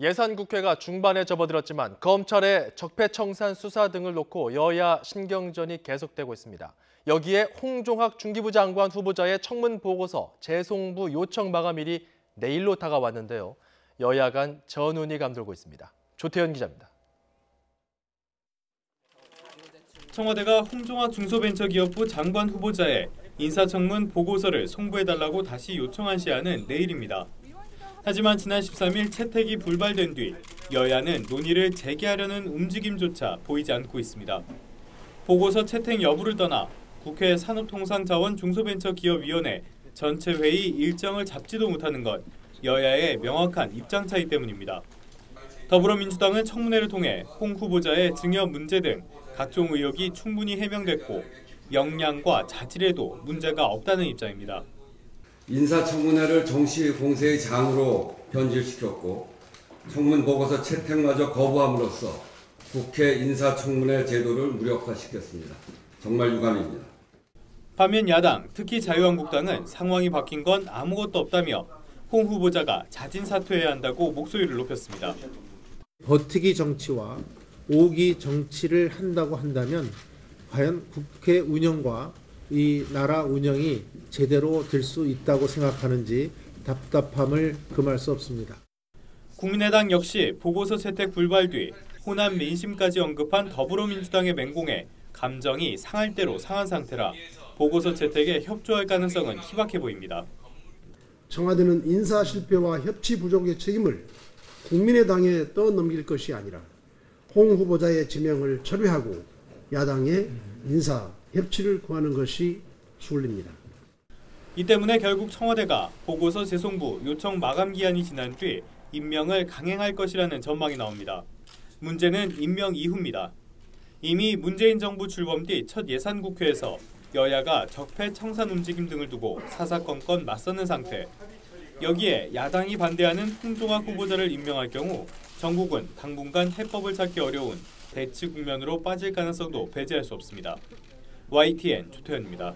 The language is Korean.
예산국회가 중반에 접어들었지만 검찰의 적폐청산 수사 등을 놓고 여야 신경전이 계속되고 있습니다. 여기에 홍종학 중기부 장관 후보자의 청문 보고서 재송부 요청 마감일이 내일로 다가왔는데요. 여야 간 전운이 감돌고 있습니다. 조태현 기자입니다. 청와대가 홍종학 중소벤처기업부 장관 후보자의 인사청문 보고서를 송부해달라고 다시 요청한 시한은 내일입니다. 하지만 지난 13일 채택이 불발된 뒤 여야는 논의를 재개하려는 움직임조차 보이지 않고 있습니다. 보고서 채택 여부를 떠나 국회 산업통상자원중소벤처기업위원회 전체 회의 일정을 잡지도 못하는 것, 여야의 명확한 입장 차이 때문입니다. 더불어민주당은 청문회를 통해 홍 후보자의 증여 문제 등 각종 의혹이 충분히 해명됐고 역량과 자질에도 문제가 없다는 입장입니다. 인사청문회를 정시 공세의 장으로 변질시켰고 청문 보고서 채택마저 거부함으로써 국회 인사청문회 제도를 무력화시켰습니다. 정말 유감입니다. 반면 야당, 특히 자유한국당은 상황이 바뀐 건 아무것도 없다며 홍 후보자가 자진 사퇴해야 한다고 목소리를 높였습니다. 버티기 정치와 오기 정치를 한다고 한다면 과연 국회 운영과 이 나라 운영이 제대로 될 수 있다고 생각하는지 답답함을 금할 수 없습니다. 국민의당 역시 보고서 채택 불발 뒤 호남 민심까지 언급한 더불어민주당의 맹공에 감정이 상할 대로 상한 상태라 보고서 채택에 협조할 가능성은 희박해 보입니다. 청와대는 인사 실패와 협치 부족의 책임을 국민의당에 떠넘길 것이 아니라 홍 후보자의 지명을 철회하고 야당의 인사 협치를 구하는 것이 순리입니다. 이 때문에 결국 청와대가 보고서 재송부 요청 마감 기한이 지난 뒤 임명을 강행할 것이라는 전망이 나옵니다. 문제는 임명 이후입니다. 이미 문재인 정부 출범 뒤 첫 예산국회에서 여야가 적폐 청산 움직임 등을 두고 사사건건 맞서는 상태. 여기에 야당이 반대하는 홍종학 후보자를 임명할 경우 정국은 당분간 해법을 찾기 어려운 대치 국면으로 빠질 가능성도 배제할 수 없습니다. YTN 조태현입니다.